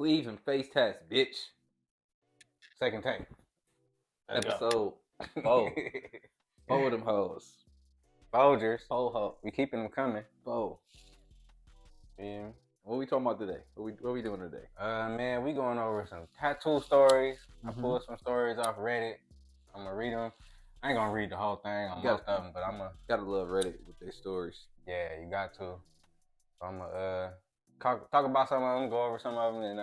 Sleeve and face tats, bitch. Second take. Episode 4. 4 of them hoes. Folgers. 4 hoes. We keeping them coming. 4. Yeah. What we talking about today? What we doing today? Man, we going over some tattoo stories. I pulled some stories off Reddit. I'm gonna read them. I ain't gonna read the whole thing on most of them, but I'm gonna. Gotta love Reddit with their stories. Yeah, you got to. So I'm gonna talk about some of them, go over some of them, and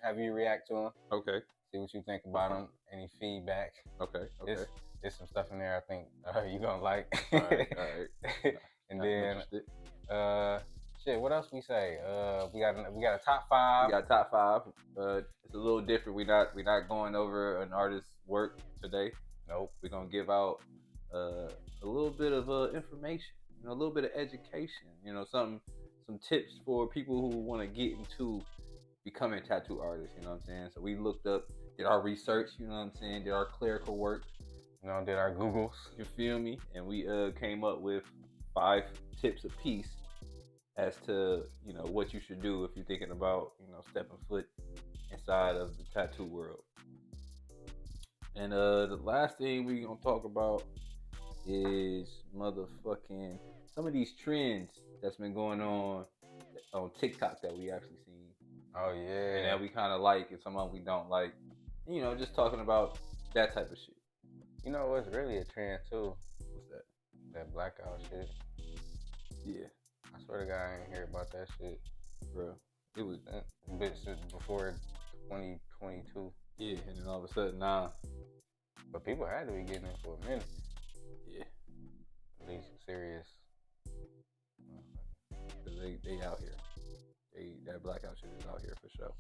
have you react to them. Okay. See what you think about them. Any feedback? Okay. There's some stuff in there I think you gonna like. All right. And then shit, what else we say? We got a top 5. We got top 5. It's a little different. We're not going over an artist's work today. Nope. We're gonna give out a little bit of information, a little bit of education, some tips for people who want to get into becoming tattoo artists. You know what I'm saying? So we looked up, did our research. You know what I'm saying? Did our clerical work. Did our Googles. You feel me? And we came up with 5 tips apiece as to what you should do if you're thinking about stepping foot inside of the tattoo world. And the last thing we gonna talk about is motherfucking some of these trends that's been going on TikTok that we actually seen. Oh yeah. And that we kind of like, and some of them we don't like. Just talking about that type of shit. You know what's really a trend too? What's that? That blackout shit. Yeah. I swear to God, I ain't hear about that shit, bro. It was a bit since before 2022. Yeah, and then all of a sudden, nah. But people had to be getting it for a minute. Yeah. At least serious. Cause they out here. That blackout shit is out here for sure.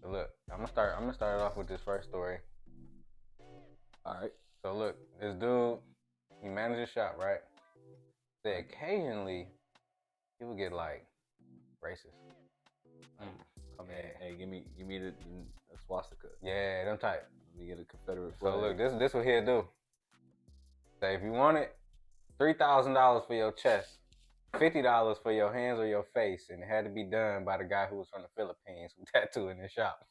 So look, I'm gonna start it off with this first story. All right. So look, this dude, he manages a shop, right? Say occasionally he would get like racist. Come in. Hey, give me the swastika. Yeah, them type. Let me get a Confederate flag. So look, this what he'll do. Say if you want it, $3,000 for your chest, $50 for your hands or your face, and it had to be done by the guy who was from the Philippines who tattooed in his shop.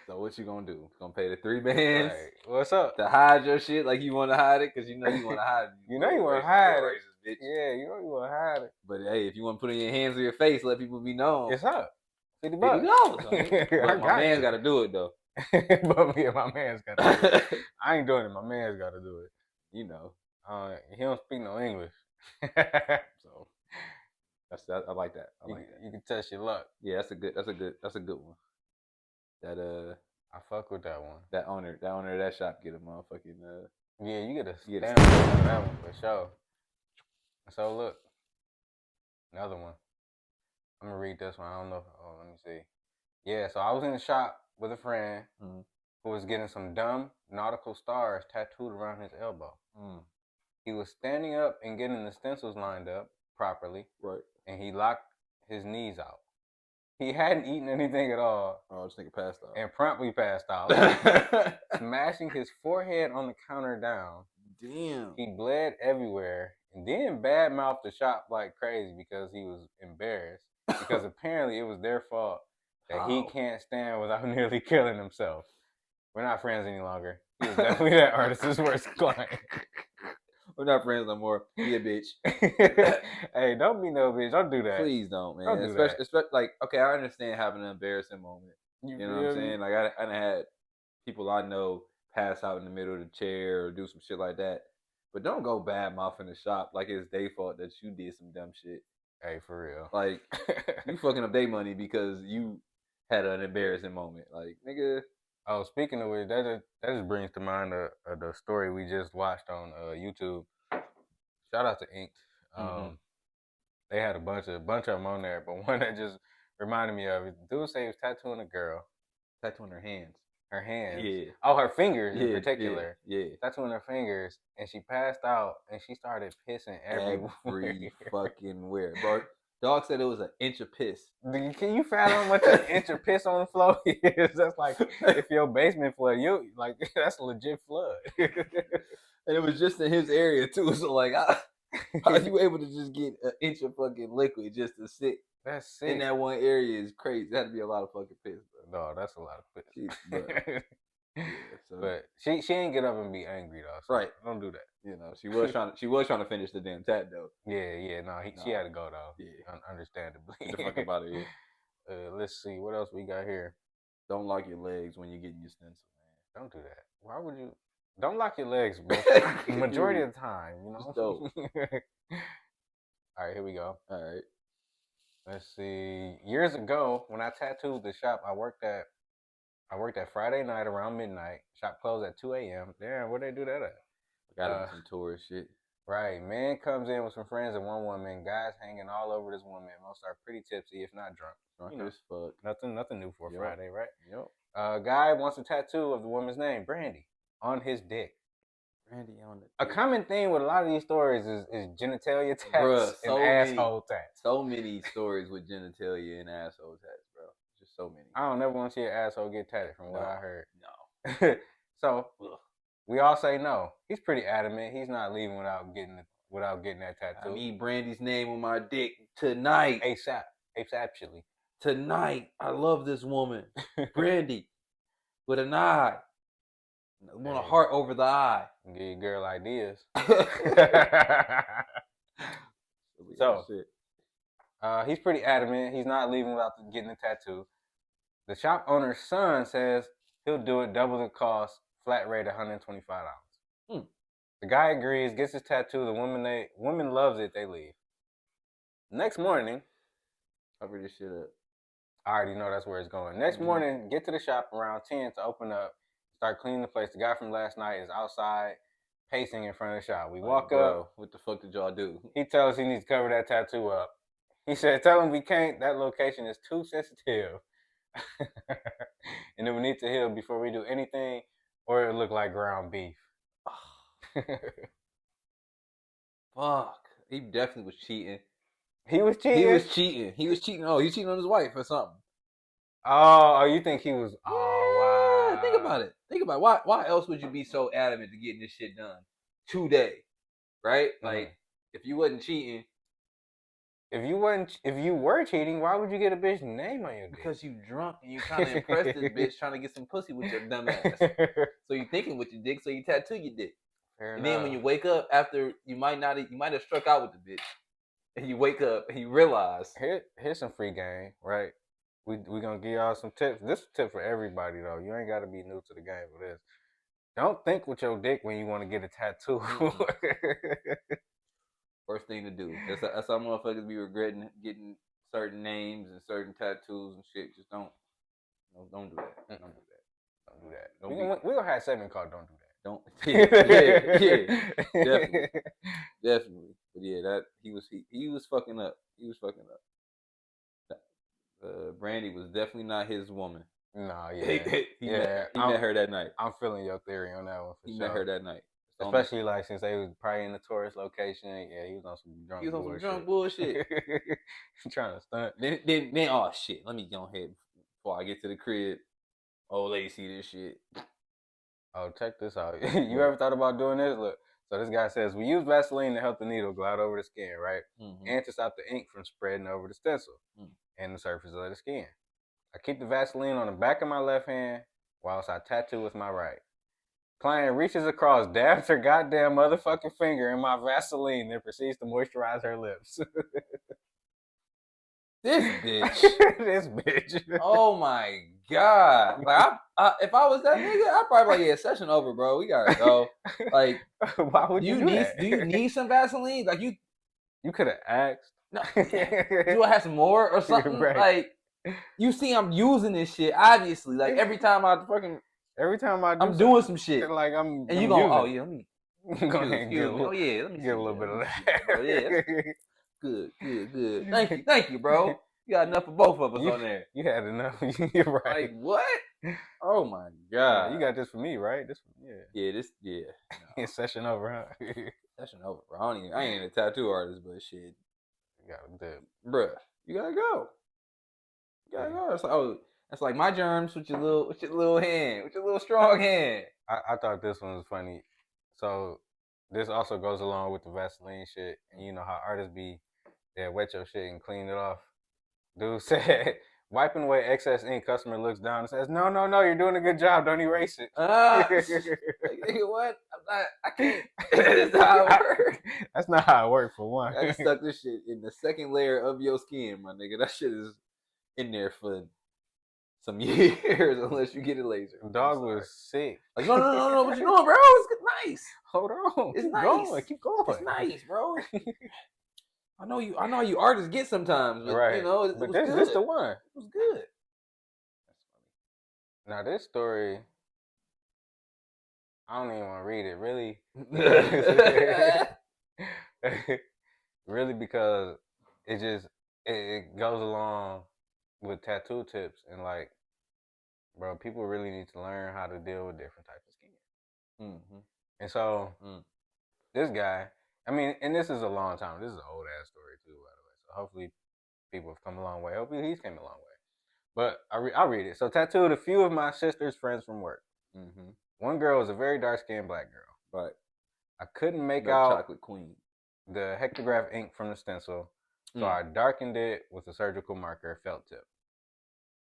So what you gonna do? You gonna pay the 3 bands? Right. What's up? To hide your shit like you want to hide it? Because you want to hide it. You want to hide it. Racist, bitch. Yeah, you want to hide it. But hey, if you want to put it in your hands or your face, let people be known. It's up. $50. But my man's got to do it, though. But yeah, my man's got to do it. I ain't doing it. My man's got to do it. He don't speak no English. So I like that. You can test your luck. Yeah, that's a good one. That I fuck with that one. That owner of that shop get a motherfucking yeah, you get a stamp on that one for sure. So look, another one. I'm gonna read this one. I don't know. Let me see. Yeah, so I was in the shop with a friend who was getting some dumb nautical stars tattooed around his elbow. He was standing up and getting the stencils lined up properly. Right. And he locked his knees out. He hadn't eaten anything at all. Oh, this nigga passed out. And promptly passed out. Smashing his forehead on the counter down. Damn. He bled everywhere. And then badmouthed the shop like crazy because he was embarrassed. Because apparently it was their fault that he can't stand without nearly killing himself. We're not friends any longer. He was definitely that artist's worst client. We're not friends no more. Be a bitch. Hey, don't be no bitch. Don't do that. Please don't, man. Don't do that. Especially like, okay, I understand having an embarrassing moment. You know what I'm saying? Like, I done had people I know pass out in the middle of the chair or do some shit like that. But don't go bad mouth in the shop like it's their fault that you did some dumb shit. Hey, for real. Like, you fucking up their money because you had an embarrassing moment. Like, nigga. Oh, speaking of which, that just brings to mind the story we just watched on YouTube. Shout out to Inked. They had a bunch of them on there, but one that just reminded me of it. Dude said he was tattooing a girl. Tattooing her hands. Her hands? Yeah. Oh, her fingers in particular. Yeah. Tattooing her fingers, and she passed out, and she started pissing everywhere. Every fucking where. Bro, dog said it was an inch of piss. Can you fathom how much an inch of piss on the floor is? That's like, if your basement flood, that's a legit flood. And it was just in his area, too. So, like, How you able to just get an inch of fucking liquid just to sit That's sick. in that one area is crazy. That'd be a lot of fucking piss, bro. No, that's a lot of piss. Yeah, so. But she ain't get up and be angry though. So right. Don't do that. You know, she was trying to finish the damn tat though. Yeah. No, she had to go though. Yeah. Understandably. Get the fuck about it. Yeah. Let's see what else we got here. Don't lock your legs when you're getting your stencil, man. Don't do that. Why would you? Don't lock your legs, bro. Majority of the time, you know. It's dope. All right, here we go. All right. Let's see. Years ago, when I tattooed the shop I worked at Friday night around midnight. Shop closed at 2 a.m. Damn, where they do that at? Gotta be some tourist shit. Right. Man comes in with some friends and one woman. Guys hanging all over this woman. Most are pretty tipsy, if not drunk. Drunk as fuck. Nothing new for a Friday, right? Yep. Guy wants a tattoo of the woman's name, Brandy, on his dick. Brandy on the dick. A common theme with a lot of these stories is genitalia tats and asshole tats. So many stories with genitalia and asshole tats, bro. Just so many. I don't never want to see an asshole get tatted from what I heard. No. So we all say no. He's pretty adamant. He's not leaving without getting that tattoo. I need Brandy's name on my dick tonight. ASAP. ASAPually. Tonight. I love this woman. Brandy. With an eye. I want a heart over the eye. Give your girl ideas. So, he's pretty adamant. He's not leaving without getting a tattoo. The shop owner's son says he'll do it double the cost, flat rate $125. The guy agrees, gets his tattoo. The woman loves it. They leave. Next morning, cover this shit up. I already know that's where it's going. Next morning, get to the shop around 10 to open up, start cleaning the place. The guy from last night is outside pacing in front of the shop. We walk up. What the fuck did y'all do? He tells us he needs to cover that tattoo up. He said, tell him we can't. That location is too sensitive. And then we need to heal before we do anything, or it'll look like ground beef. Fuck. He definitely was cheating. He was cheating? He was cheating. He was cheating. Oh, he was cheating on his wife or something. Oh, you think he was... Oh, wow. Think about it. Think about it. Why else would you be so adamant to getting this shit done today? Right? Like, if you wasn't cheating... If you were cheating, why would you get a bitch's name on your dick? Because you drunk and you trying to impress this bitch, trying to get some pussy with your dumb ass. So you thinking with your dick, so you tattoo your dick. Fair enough. Then when you wake up after, you might have struck out with the bitch, and you wake up and you realize. Here's some free game, right? We gonna give y'all some tips. This is a tip for everybody though. You ain't gotta be new to the game for this. Don't think with your dick when you want to get a tattoo. Worst thing to do. That's how motherfuckers be regretting getting certain names and certain tattoos and shit. Just don't do that. Don't do that. We gonna have a segment called "Don't Do That." Don't. Yeah, definitely. But yeah, that he was fucking up. He was fucking up. Brandy was definitely not his woman. No, yeah, he met her that night. I'm feeling your theory on that one. He met her that night. Especially like since they was probably in the tourist location. Yeah, he was on some drunk bullshit. He was on some drunk bullshit. Trying to stunt. Then oh shit. Let me go ahead before I get to the crib. Old lady see this shit. Oh, check this out. You ever thought about doing this? Look. So this guy says, we use Vaseline to help the needle glide over the skin, right? And to stop the ink from spreading over the stencil and the surface of the skin. I keep the Vaseline on the back of my left hand whilst I tattoo with my right. Client reaches across, dabs her goddamn motherfucking finger in my Vaseline, then proceeds to moisturize her lips. This bitch. This bitch. Oh my God. Like if I was that nigga, I'd probably like, yeah, session over, bro. We gotta go. Like, why would you do that? Do you need some Vaseline? Like you could have asked. No. Do I have some more or something? Right. Like, you see, I'm using this shit. Obviously, like every time I do, I'm doing some shit. Like and you going, oh yeah, let me go ahead and get a little bit of that. Oh, yeah. Good. Thank you, bro. You got enough for both of us on there. You had enough. You're right. Like what? Oh my God. You got this for me, right? Yeah. It's session over, huh? Session over, bro. I ain't a tattoo artist, but shit. You gotta do it. Bruh, you gotta go. It's like my germs with your little hand, with your little strong hand. I thought this one was funny. So this also goes along with the Vaseline shit. And you know how artists be, they wet your shit and clean it off. Dude said, wiping away excess ink, customer looks down and says, no, you're doing a good job. Don't erase it. What? I can't. That's not how it works. That's not how it works, for one. I just stuck this shit in the second layer of your skin, my nigga. That shit is in there for some years unless you get a laser. Dog was sick. Like, no. What you doing, bro? It's nice. Hold on. It's keep nice. Going. Keep going. It's nice, bro. I know you artists get sometimes, but right. you know, it but was good. This the one. It was good. Now this story, I don't even want to read it, really. Really, because it goes along with tattoo tips, and like, bro, people really need to learn how to deal with different types of skin. Mm-hmm. And so this guy, I mean, and this is a long time. This is an old ass story too, by the way. So hopefully people have come a long way. Hopefully he's came a long way. But I'll read it. So, tattooed a few of my sister's friends from work. Mm-hmm. One girl was a very dark-skinned black girl. Right. I couldn't make out chocolate queen. The hectograph ink from the stencil, so I darkened it with a surgical marker felt tip.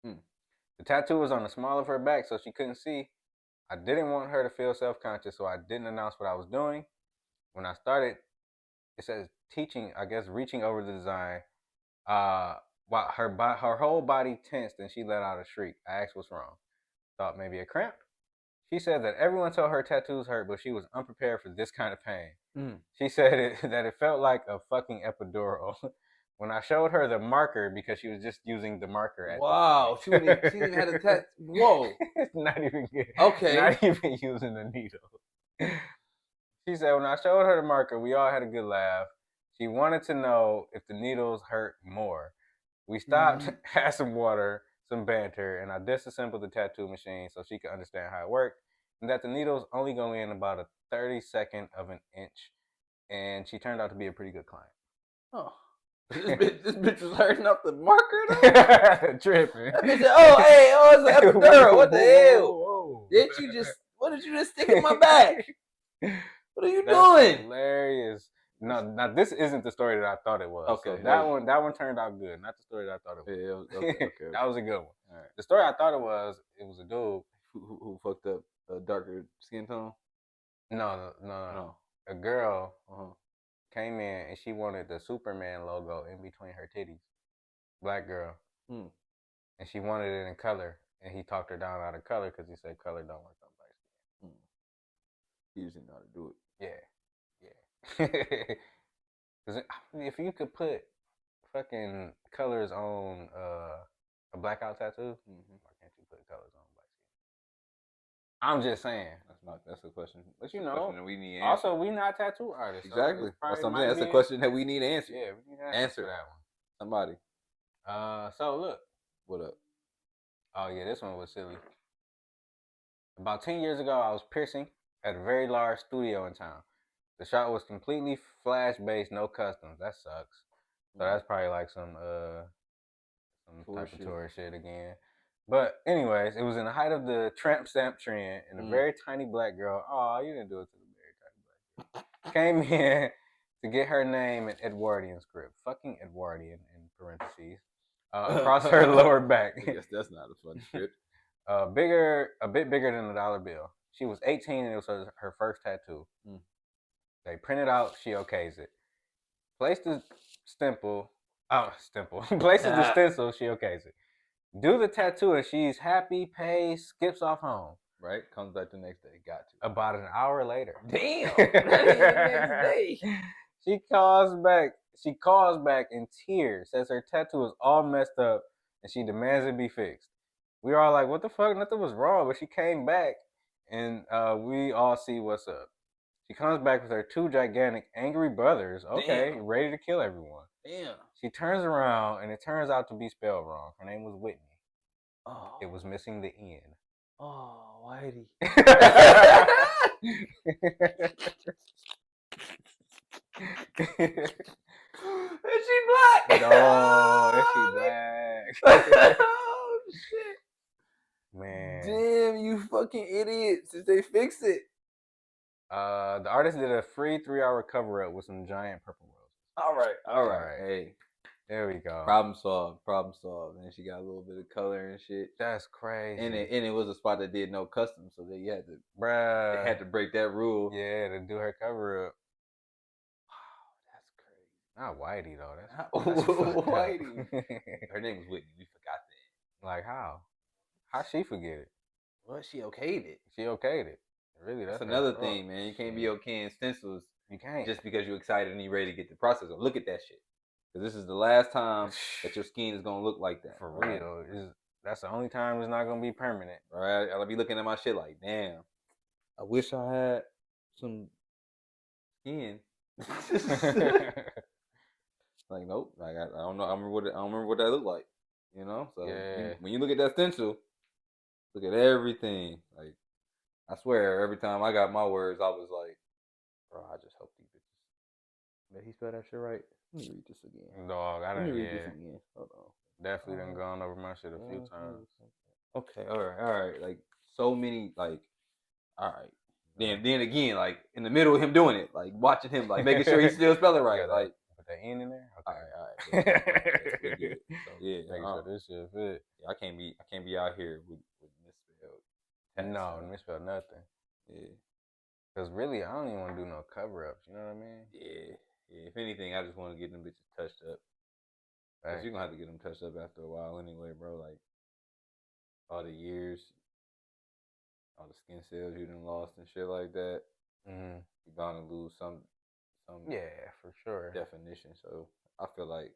The tattoo was on the small of her back, so she couldn't see. I didn't want her to feel self-conscious, so I didn't announce what I was doing. When I started, it says reaching over the design. While her whole body tensed and she let out a shriek. I asked what's wrong. Thought maybe a cramp. She said that everyone told her tattoos hurt, but she was unprepared for this kind of pain. She said that it felt like a fucking epidural. When I showed her the marker, because she was just using the marker. Wow, she didn't have a tattoo. Whoa. Not even good. Okay. Not even using the needle. She said when I showed her the marker, we all had a good laugh. She wanted to know if the needles hurt more. We stopped, had some water, some banter, and I disassembled the tattoo machine so she could understand how it worked, and that the needles only go in about a 32nd of an inch. And she turned out to be a pretty good client. Oh. This bitch was hurting up the marker though? Tripping. That bitch said, it's an epidural. What the hell? Whoa. What did you just stick in my back? What are you doing? Hilarious. No, this isn't the story that I thought it was. Okay, so that one turned out good. Not the story that I thought it was. Yeah, okay. That was a good one. All right. The story I thought it was a dude who fucked up a darker skin tone. No. A girl came in and she wanted the Superman logo in between her titties. Black girl. And she wanted it in color, and he talked her down out of color because he said color don't work on black skin. He just didn't know how to do it. Yeah. Because if you could put fucking colors on a blackout tattoo, why can't you put colors on black skin? I'm just saying. That's a question. But you know, we need also we not tattoo artists. Exactly. That's something. That's a question that we need to answer. Yeah, we need to answer that one. Somebody. So look. What up? Oh yeah, this one was silly. About 10 years ago, I was piercing at a very large studio in town. The shot was completely flash-based, no customs. That sucks. So that's probably like some type of tourist shit again. But anyways, it was in the height of the tramp stamp trend, and a very tiny black girl, you didn't do it to the very tiny black girl, came in to get her name in Edwardian script. Fucking Edwardian in parentheses. Across her lower back. I guess that's not a fun script. A bit bigger than a $1 bill. She was 18 and it was her first tattoo. They print it out, she okays it. Places the stencil, she okays it. Do the tattoo and she's happy, pays, skips off home. Right? Comes back the next day. Got to. About an hour later. Damn! That ain't the next day. She calls back in tears, says her tattoo is all messed up and she demands it be fixed. We are all like, what the fuck? Nothing was wrong. But she came back and we all see what's up. She comes back with her 2 gigantic angry brothers, ready to kill everyone. Damn. She turns around and it turns out to be spelled wrong. Her name was Whitney. Oh. It was missing the N. Oh, Whitey. Is she black? No, is she black? Oh, shit. Man. Damn, you fucking idiots. Did they fix it? The artist did a free 3-hour cover up with some giant purple roses. All right. Hey, there we go. Problem solved. And she got a little bit of color and shit. That's crazy. And it was a spot that did no custom, so they had to, bruh, they had to break that rule. Yeah, to do her cover up. Wow, that's crazy. Not Whitey though. That's Whitey. Her name was Whitney. We forgot that. Like how? How she forget it? Well, she okayed it. She okayed it. Really, that's another thing, man. You can't be okaying stencils. You can't just because you're excited and you're ready to get the process. Look at that shit. Because this is the last time that your skin is gonna look like that. For real. That's the only time it's not gonna be permanent. Right? I'll be looking at my shit like, damn. I wish I had some skin. Like, nope. Like I don't know. I don't remember what that looked like. You know? So when you look at that stencil, look at everything. Like, I swear, every time I got my words, I was like, bro, I just hope these bitches. Did he spell that shit right? Let me read this again. Dog, I didn't read this again. Hold on. Definitely done gone over my shit a few times. Okay, all right. Like, so many, like, all right. Then again, like, in the middle of him doing it, like, watching him, like, making sure he still spell it right. Like, put that N in there? Okay. All right. Yeah, good. So, yeah. Making sure this shit fit. Yeah, I can't be out here with misspelled. No, misspelled nothing. Yeah. Because really, I don't even want to do no cover-ups. You know what I mean? Yeah. If anything, I just want to get them bitches touched up. Because you're going to have to get them touched up after a while anyway, bro. Like, all the years, all the skin cells you done lost and shit like that. Mm-hmm. You're bound to lose some yeah, for sure. definition. So, I feel like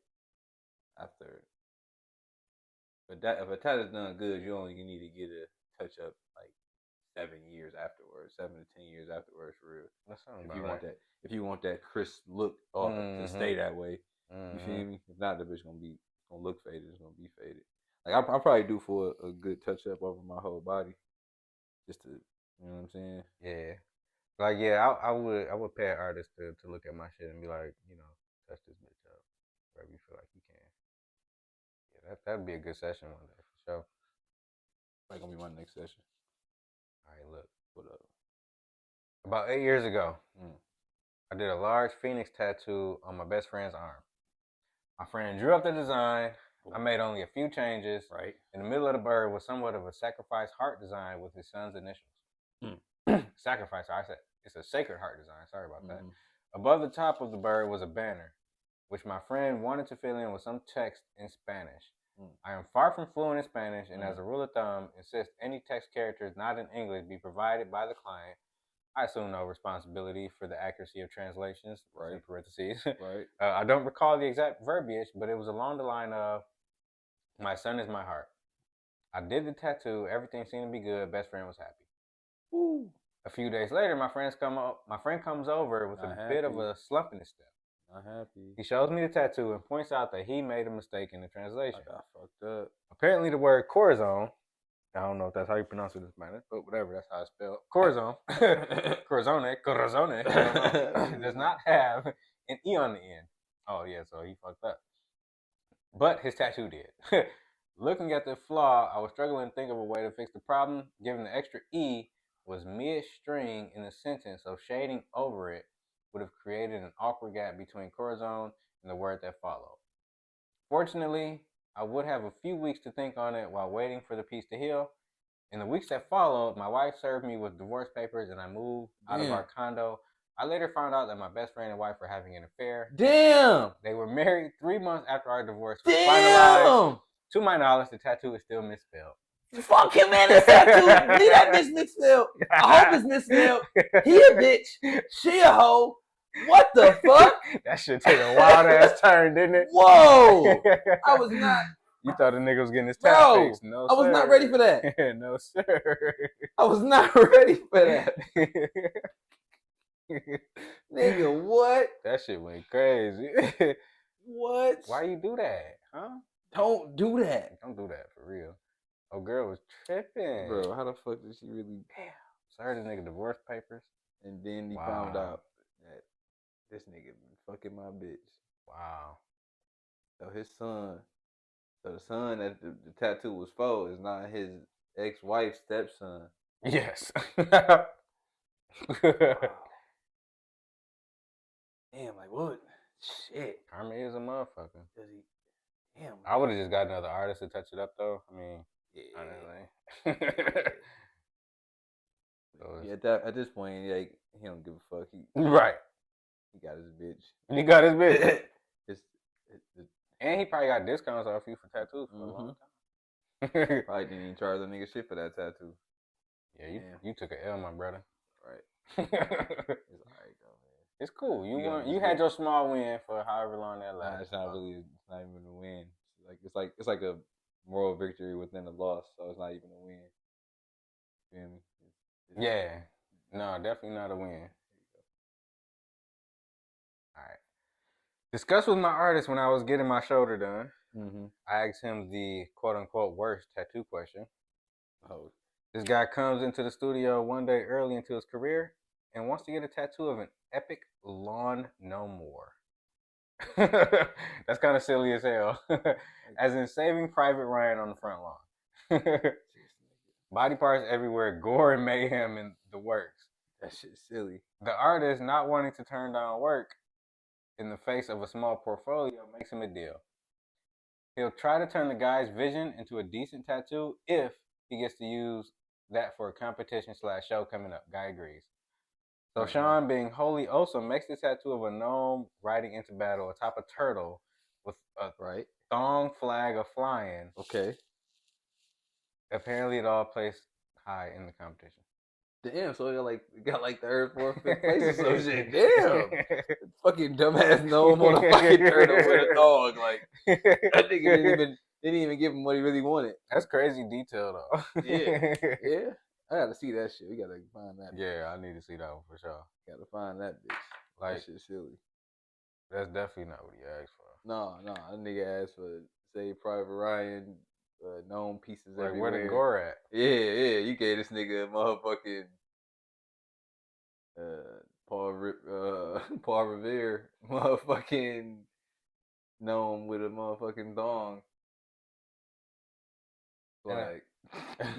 after... But if a tat is done good, you need to get a touch-up, like, 7 years afterwards, 7 to 10 years afterwards, for real. That sounds If you want that crisp look to stay that way, you feel me? If not, the bitch gonna look faded. It's gonna be faded. Like I probably do for a good touch up over my whole body, just to, you know what I'm saying? Yeah. Like I would pay an artist to look at my shit and be like, you know, touch this bitch up wherever you feel like you can. Yeah, that'd be a good session one day for sure. That's gonna be my next session. All right, look. What up? About 8 years ago, I did a large phoenix tattoo on my best friend's arm. My friend drew up the design. I made only a few changes. Right. In the middle of the bird was somewhat of a sacrifice heart design with his son's initials. Sacrifice. I said it's a sacred heart design. Sorry about that. Above the top of the bird was a banner, which my friend wanted to fill in with some text in Spanish. I am far from fluent in Spanish, and as a rule of thumb, insist any text characters not in English be provided by the client. I assume no responsibility for the accuracy of translations, in parentheses. Right. I don't recall the exact verbiage, but it was along the line of, my son is my heart. I did the tattoo. Everything seemed to be good. Best friend was happy. Ooh. A few days later, my friend comes over with a bit of a slump in his step. Not happy. He shows me the tattoo and points out that he made a mistake in the translation. I got fucked up. Apparently, the word corazon, I don't know if that's how you pronounce it in Spanish, but whatever, that's how it's spelled. Corazon. Corazone. Does not have an E on the end. Oh, yeah, so he fucked up. But his tattoo did. Looking at the flaw, I was struggling to think of a way to fix the problem, given the extra E was mid-string in the sentence, so shading over it would have created an awkward gap between corazon and the word that followed. Fortunately, I would have a few weeks to think on it while waiting for the piece to heal. In the weeks that followed, my wife served me with divorce papers and I moved out of our condo. I later found out that my best friend and wife were having an affair. Damn! They were married 3 months after our divorce was finalized. To my knowledge, the tattoo is still misspelled. Fuck him, man. This tattoo. Leave that bitch misspelled. I hope it's misspelled. He a bitch. She a hoe. What the fuck? That shit took a wild ass turn, didn't it? Whoa! I was not. You thought the nigga was getting his tat fixed. No, I was not ready for that. No, sir. I was not ready for that. Nigga, what? That shit went crazy. What? Why you do that? Huh? Don't do that. Don't do that for real. Oh, girl was tripping. Bro, how the fuck did she really... Damn. Served the nigga divorce papers. And then he found out that this nigga been fucking my bitch. Wow. So his son... So the son that the tattoo was for is not his ex-wife's stepson. Yes. Wow. Shit. Karma is a motherfucker. Does he? Damn. I would have just got another artist to touch it up, though. I mean, honestly. Yeah, at this point, like, he don't give a fuck. Right. He got his bitch. He got his bitch. it's, and he probably got discounts off you for tattoos for a long time. Probably didn't even charge a nigga shit for that tattoo. Yeah, you took an L, my brother. Right. It's alright though, man. It's cool. You had your small win for however long that lasted. It's not really. It's not even a win. It's like a moral victory within a loss. So it's not even a win. You feel me? Yeah. No, definitely not a win. All right. Discuss with my artist when I was getting my shoulder done. Mm-hmm. I asked him the quote-unquote worst tattoo question. Oh. This guy comes into the studio one day early into his career and wants to get a tattoo of an epic lawn no more. That's kind of silly as hell. As in Saving Private Ryan on the front lawn. Body parts everywhere, gore and mayhem in the works. That shit's silly. The artist not wanting to turn down work in the face of a small portfolio makes him a deal. He'll try to turn the guy's vision into a decent tattoo if he gets to use that for a competition/show coming up. Guy agrees. So Sean, being wholly awesome, makes the tattoo of a gnome riding into battle atop a turtle with a thong flag of flying. Okay. Apparently, it all placed high in the competition. Damn, so it got like third, fourth, fifth place or some shit. Damn. Fucking dumbass gnome on a fucking turtle with a dog. Like, that nigga didn't even give him what he really wanted. That's crazy detail, though. Yeah. Yeah. I gotta see that shit. We gotta find that. Yeah, I need to see that one for sure. Gotta find that bitch. Like, that shit's silly. That's definitely not what he asked for. No. That nigga asked for, say, Private Ryan, gnome pieces like, everywhere. Where the gore at? Yeah. You gave this nigga a motherfucking Paul Revere motherfucking gnome with a motherfucking thong. Like,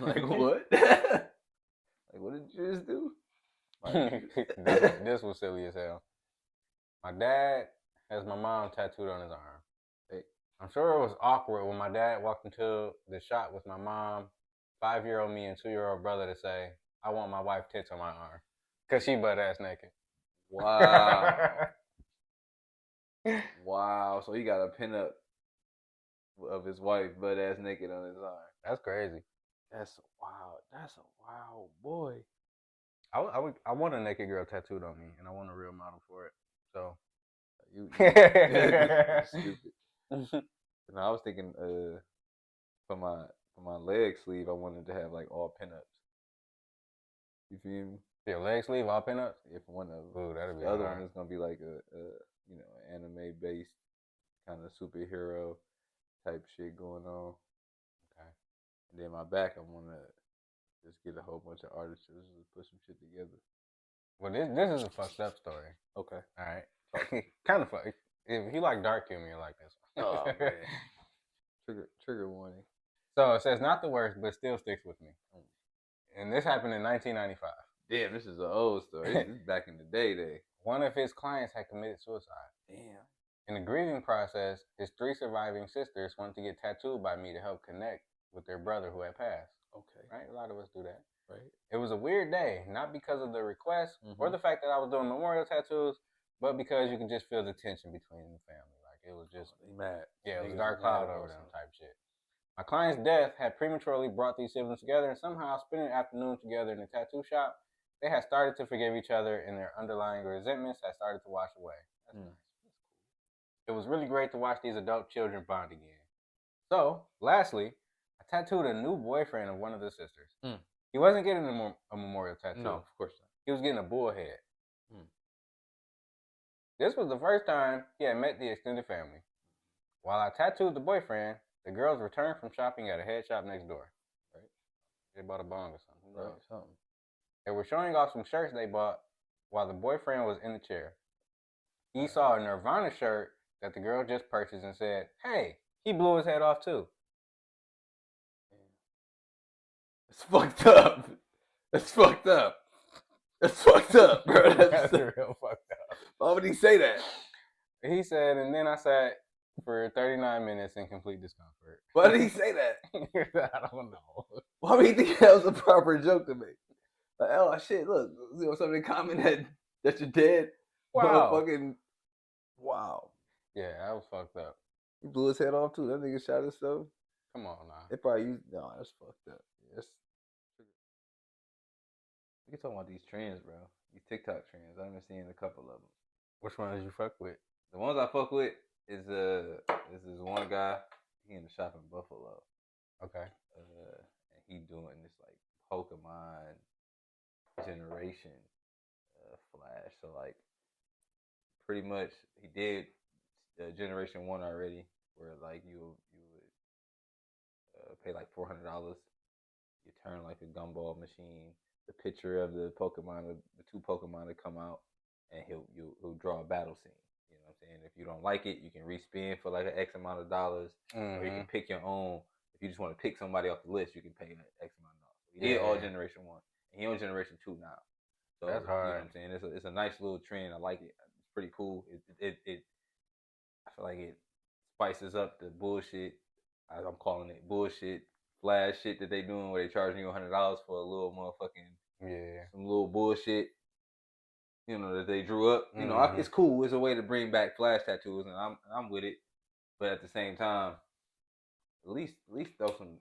like what? Like, what did you just do? This was silly as hell. My dad has my mom tattooed on his arm. Hey. I'm sure it was awkward when my dad walked into the shop with my mom, 5-year-old me, and 2-year-old brother to say, I want my wife tits on my arm. Because she butt-ass naked. Wow. Wow. So he got a pinup of his wife butt-ass naked on his arm. That's crazy. That's wild. That's a wild boy. I want a naked girl tattooed on me, and I want a real model for it. So you stupid. No, I was thinking for my leg sleeve, I wanted to have like all pinups. You feel me? Your leg sleeve all pinups? Yeah, for one of them. Ooh, that'd be the other one is gonna be like an anime based kind of superhero type shit going on. Okay. And then my back, I wanna just get a whole bunch of artists to put some shit together. Well, this is a fucked up story. Okay. All right. Kind of fucked. If you like dark humor, you like this one. Oh man. Trigger warning. So it says not the worst, but still sticks with me. And this happened in 1995. Damn, this is an old story. This is back in the day. One of his clients had committed suicide. Damn. In the grieving process, his 3 surviving sisters wanted to get tattooed by me to help connect with their brother who had passed. Okay. Right? A lot of us do that. Right. It was a weird day, not because of the request or the fact that I was doing memorial tattoos, but because you can just feel the tension between the family. Like, it was just... mad. Yeah, it was a dark cloud over them type shit. My client's death had prematurely brought these siblings together, and somehow spending an afternoon together in a tattoo shop, they had started to forgive each other, and their underlying resentments had started to wash away. That's nice. It was really great to watch these adult children bond again. So, lastly, I tattooed a new boyfriend of one of the sisters. He wasn't getting a memorial tattoo. No, of course not. He was getting a bull head. This was the first time he had met the extended family. While I tattooed the boyfriend, the girls returned from shopping at a head shop next door. Right? They bought a bong or something. Right, something. They were showing off some shirts they bought while the boyfriend was in the chair. He saw a Nirvana shirt that the girl just purchased and said, hey, he blew his head off too. It's fucked up. That's fucked up. That's fucked up, bro. That's real fucked up. Why would he say that? He said, and then I sat for 39 minutes in complete discomfort. Why did he say that? I don't know. Why do you think that was a proper joke to make? Like, oh shit, look, something comment that you're dead. Wow. Motherfucking wow. Yeah, that was fucked up. He blew his head off too. That nigga shot himself. Come on now. They probably used that's fucked up. Yes. We can talk about these trends, bro. These TikTok trends. I've been seeing a couple of them. Which ones you fuck with? The ones I fuck with is this one guy. He in the shop in Buffalo. Okay. And he doing this like Pokemon generation flash. So like, pretty much he did Generation 1 already, where like you would pay like $400. You turn like a gumball machine. The picture of the Pokemon, the two Pokemon that come out, and he'll draw a battle scene. You know what I'm saying? If you don't like it, you can respin for like an X amount of dollars, or you can pick your own. If you just want to pick somebody off the list, you can pay X amount of dollars. He did all Generation 1, and he on Generation 2 now. So that's hard. You know what I'm saying? It's a nice little trend. I like it. It's pretty cool. It I feel like it spices up the bullshit. I'm calling it bullshit flash shit that they doing, where they charging you $100 for a little motherfucking some little bullshit, you know, that they drew up. You know, it's cool. It's a way to bring back flash tattoos, and I'm with it. But at the same time, at least throw some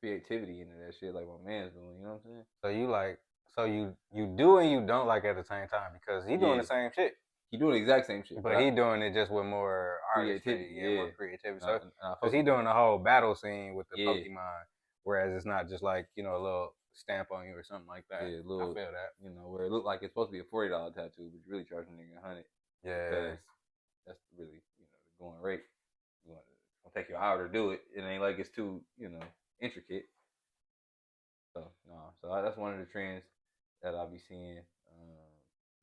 creativity into that shit, like my man's doing. You know what I'm saying? So you like, so you do and you don't like at the same time, because he doing the same shit. He doing the exact same shit, but he doing it just with more creativity. More creativity. So because he doing the whole battle scene with the Pokemon, whereas it's not just like, you know, a little stamp on you or something like that. Yeah, I feel that. You know, where it looked like it's supposed to be a $40 tattoo, but you're really charging a nigga $100. Yeah, because that's really, you know, the going rate. It's gonna take you an hour to do it. It ain't like it's too, you know, intricate. So no, so that's one of the trends that I'll be seeing.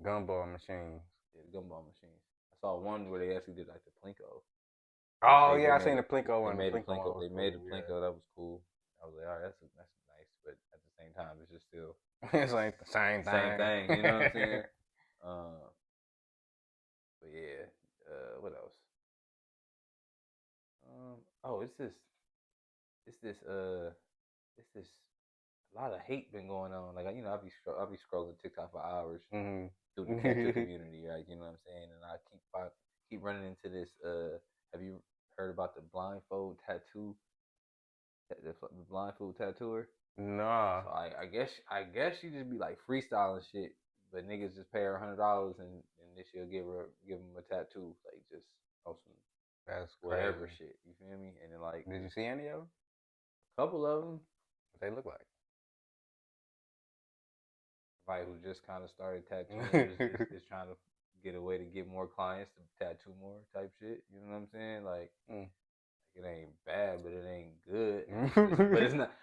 Gumball machines. Yeah, the gumball machines. I saw one where they actually did like the Plinko. Oh yeah, I seen the Plinko one. They made the Plinko. They made the Plinko. That was cool. I was like, all right, that's nice, but at the same time, it's just still it's like the same thing. You know what I'm saying? But yeah, what else? It's this a lot of hate been going on. Like, you know, I'll be scrolling TikTok for hours through the tattoo community, right? You know what I'm saying? And I keep running into this. Have you heard about the blindfold tattoo? The blindfold tattooer? Nah. So I guess she just be like freestyling shit, but niggas just pay her $100 and then she'll give them a tattoo, like just on some that's whatever crazy shit. You feel me? And then like, did you see any of them? A couple of them. What they look like? Somebody who just kind of started tattooing is trying to get a way to get more clients to tattoo more type shit. You know what I'm saying? Like, it ain't bad, but it ain't good.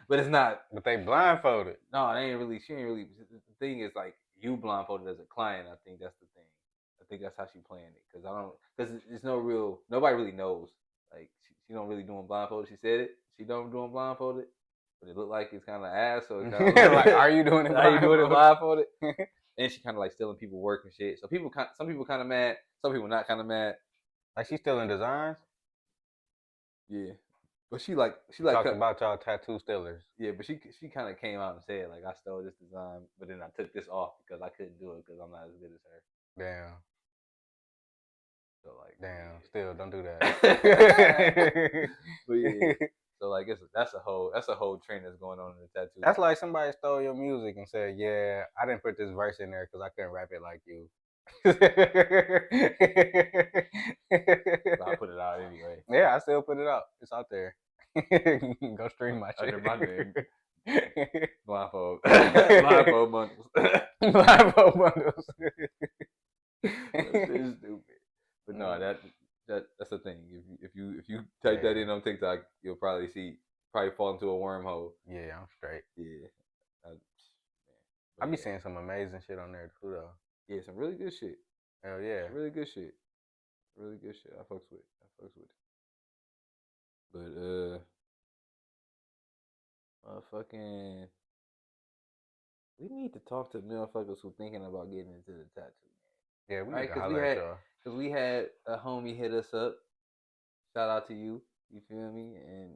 But it's not. But they blindfolded. No, they ain't really. She ain't really. The thing is, like, you blindfolded as a client. I think that's the thing. I think that's how she playing it. Because it's no real. Nobody really knows. Like, she don't really doing blindfolded. She said it. She don't doing blindfolded. But it looked like it's kind of ass, so it's kind of like, are you doing it blindfolded? And she kind of like stealing people work and shit. So some people kind of mad, some people not kind of mad. Like, she's stealing designs. Yeah, but she talked about y'all tattoo stealers. Yeah, but she kind of came out and said, like, I stole this design, but then I took this off because I couldn't do it because I'm not as good as her. Damn. So like, damn. Yeah. Still, don't do that. But yeah. So like, that's a whole trend that's going on in the tattoo. That's like somebody stole your music and said, "Yeah, I didn't put this verse in there because I couldn't rap it like you." So I put it out anyway. Yeah, I still put it out. It's out there. Go stream my shit. Under my name. Blindfold bundles. Blindfold bundles. That's stupid. But no, that's the thing. If you type that in on TikTok, you'll probably fall into a wormhole. Yeah, I'm straight. Yeah. I be seeing some amazing shit on there too, though. Yeah, some really good shit. Hell yeah. Some really good shit. Really good shit. I fucks with it. But motherfucking, we need to talk to motherfuckers who thinking about getting into the tattoo. Yeah, we need to holler at y'all. Because we had a homie hit us up. Shout out to you. You feel me? And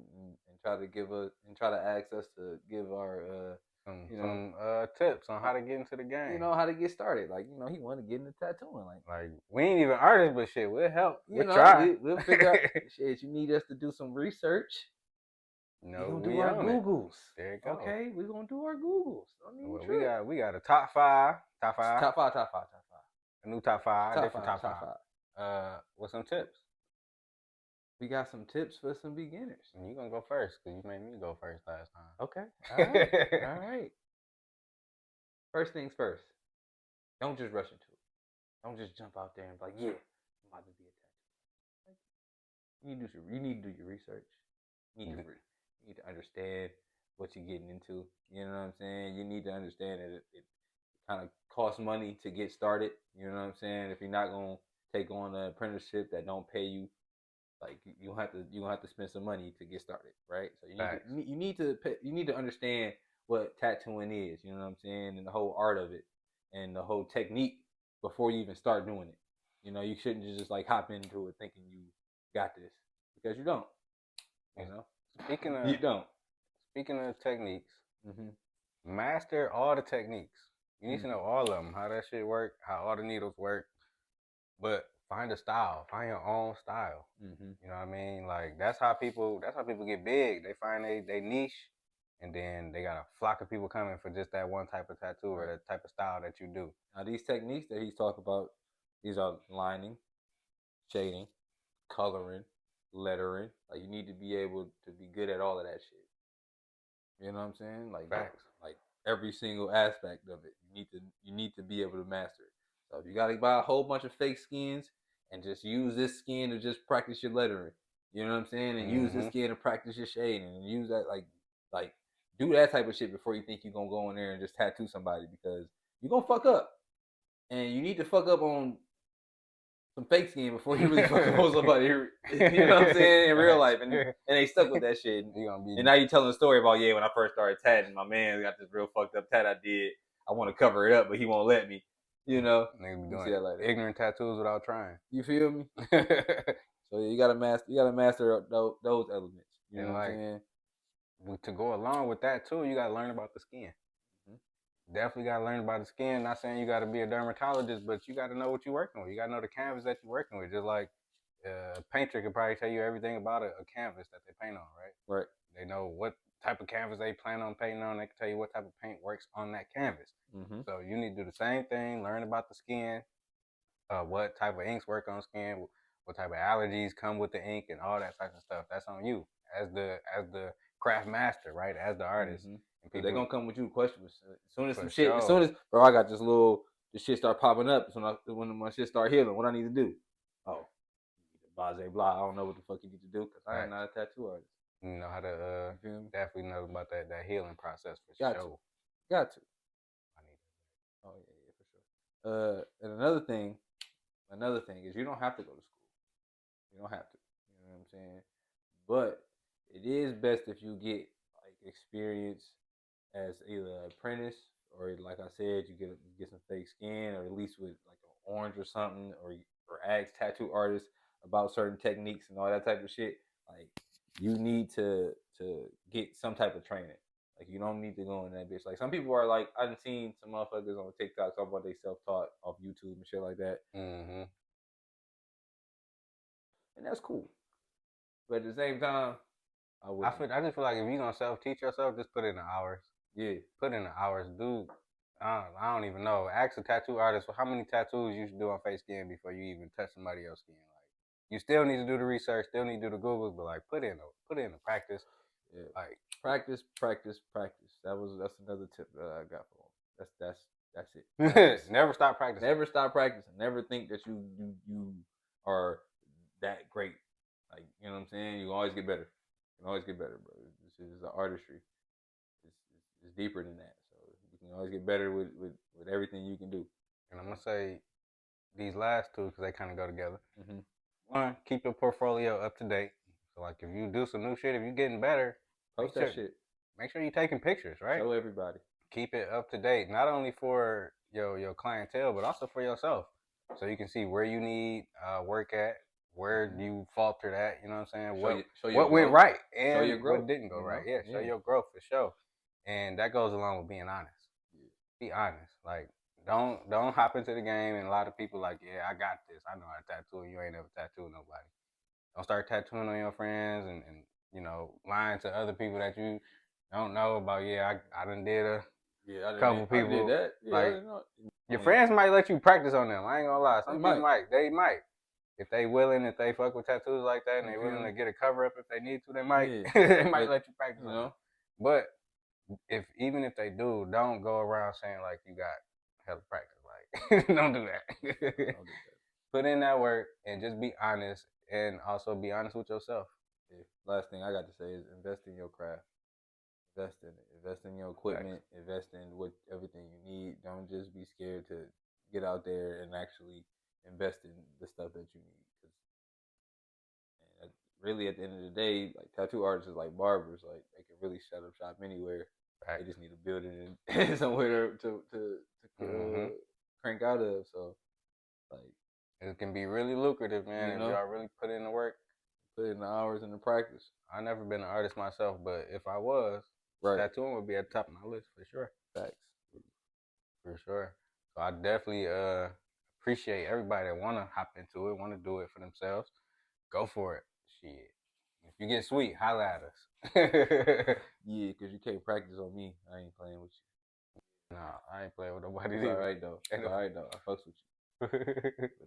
try to give us and try to ask us to give our some tips on how to get into the game. How to get started. Like, he wanted to get into tattooing. Like we ain't even artists, but shit, we'll help. We'll try. We'll figure out shit. You need us to do some research. No, we're gonna do our Googles. There you go. Okay, we're gonna do our Googles. We got a top five. Top five. A new top five. Different top five. With some tips. We got some tips for some beginners. And you gonna go first because you made me go first last time. Okay. All right. First things first. Don't just rush into it. Don't just jump out there and be like, yeah, I'm about to be a tattoo. You need to do your research. You need to understand what you're getting into. You know what I'm saying? You need to understand that it kind of costs money to get started. You know what I'm saying? If you're not gonna take on an apprenticeship that don't pay you, like you have to spend some money to get started, right? So you need to understand what tattooing is. You know what I'm saying? And the whole art of it and the whole technique before you even start doing it. You shouldn't just like hop into it thinking you got this, because you don't. You don't. Speaking of techniques, master all the techniques. You need to know all of them, how that shit work, how all the needles work. But find a style, find your own style. You know what I mean? Like that's how people get big. They find they niche, and then they got a flock of people coming for just that one type of tattoo or that type of style that you do. Now these techniques that he's talking about, these are lining, shading, coloring, lettering. Like you need to be able to be good at all of that shit. You know what I'm saying? Like facts. Like every single aspect of it. You need to be able to master it. So if you gotta buy a whole bunch of fake skins and just use this skin to just practice your lettering. You know what I'm saying? And use this skin to practice your shading, and use that like do that type of shit before you think you're gonna go in there and just tattoo somebody, because you're gonna fuck up. And you need to fuck up on some fake skin before you really fucking hold somebody. You know what I'm saying? In real life, and they stuck with that shit. And now you're telling a story about when I first started tatting, my man got this real fucked up tat I did. I want to cover it up, but he won't let me. Nigga be doing ignorant tattoos without trying. You feel me? So you gotta master those elements. You know what I'm saying? To go along with that too, you gotta learn about the skin. Definitely gotta learn about the skin. Not saying you gotta be a dermatologist, but you gotta know what you're working with. You gotta know the canvas that you're working with. Just like a painter could probably tell you everything about a canvas that they paint on, right? Right. They know what type of canvas they plan on painting on. They can tell you what type of paint works on that canvas. So you need to do the same thing. Learn about the skin, what type of inks work on skin, what type of allergies come with the ink, and all that type of stuff. That's on you as the craft master, right? As the artist. They're gonna come with you questions as soon as bro, I got this shit start popping up. When my shit start healing, what I need to do? Oh, blah blah. I don't know what the fuck you need to do because I am not a tattoo artist. You know how to definitely know about that healing process for sure. Got to. I need that. Oh yeah, for sure. And another thing is you don't have to go to school. You don't have to. You know what I'm saying? But it is best if you get like experience as either an apprentice, or like I said, you get some fake skin, or at least with like an orange or something, or ask tattoo artists about certain techniques and all that type of shit. Like you need to get some type of training. Like you don't need to go in that bitch. Like some people are like, I've seen some motherfuckers on TikTok talk about they self-taught off YouTube and shit like that. And that's cool. But at the same time, I just feel like if you're gonna self-teach yourself, just put in the hours. Yeah. Put in the hours, dude. I don't even know. Ask a tattoo artist how many tattoos you should do on face skin before you even touch somebody else's skin. Like you still need to do the research, still need to do the Googles, but like put in the practice. Yeah. Like practice. That's another tip that I got for them. That's it. Never stop practicing. Never stop practicing. Never think that you are that great. Like, you know what I'm saying? You always get better. You can always get better, bro. This is an artistry. It's deeper than that. So you can always get better with everything you can do. And I'm gonna say these last two because they kind of go together. One, keep your portfolio up to date. So like if you do some new shit, if you're getting better, post that shit. Make sure you're taking pictures, right? Show everybody. Keep it up to date, not only for your clientele, but also for yourself. so you can see where you need work at, where you faltered at. You know what I'm saying? What went right and what didn't go right. Yeah, show your growth for sure. And that goes along with being honest. Yeah. Be honest. Like don't hop into the game. And a lot of people like, yeah, I got this. I know how to tattoo. You ain't never tattooed nobody. Don't start tattooing on your friends and you know, lying to other people that you don't know about. Yeah, I done did a couple people. I did that. Yeah, like your friends might let you practice on them. I ain't gonna lie. Some people might. They might. If they willing, if they fuck with tattoos like that, and they willing to get a cover up if they need to, they might. They might let you practice. You know. But even if they do, don't go around saying like you got hella practice. Like don't do that. Don't do that. Put in that work and just be honest, and also be honest with yourself. Yeah. Last thing I got to say is invest in your craft. Invest in it. Invest in your equipment. Right. Invest in everything you need. Don't just be scared to get out there and actually invest in the stuff that you need. Because really, at the end of the day, like tattoo artists is like barbers. Like they can really set up shop anywhere. Right. They just need a building and somewhere to crank out of. So, like, it can be really lucrative, man. If y'all really put in the work, put in the hours and the practice. I've never been an artist myself, but if I was, tattooing would be at the top of my list for sure. Facts. For sure. So I definitely appreciate everybody that want to hop into it, want to do it for themselves. Go for it. Shit. If you get sweet, holla at us. Yeah, because you can't practice on me. I ain't playing with you. Nah, I ain't playing with nobody. It's all right, though. It's all right, though. I fucks with you. But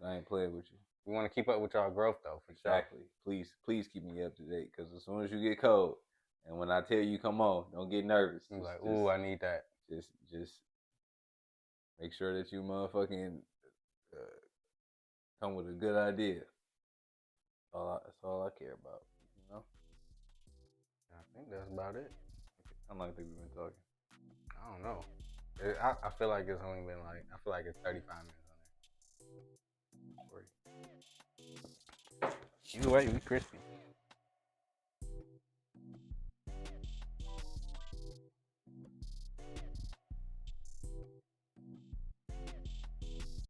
I ain't playing with you. We want to keep up with y'all growth, though, for exactly. Sure. Please keep me up to date, because as soon as you get cold, and when I tell you come on, don't get nervous. You're like, ooh, I need that. Just make sure that you motherfucking come with a good idea. That's all I care about, you know? I think that's about it. How long think we've been talking? I don't know. I feel like it's only been like, I feel like it's 35 minutes on there. Either way, we crispy.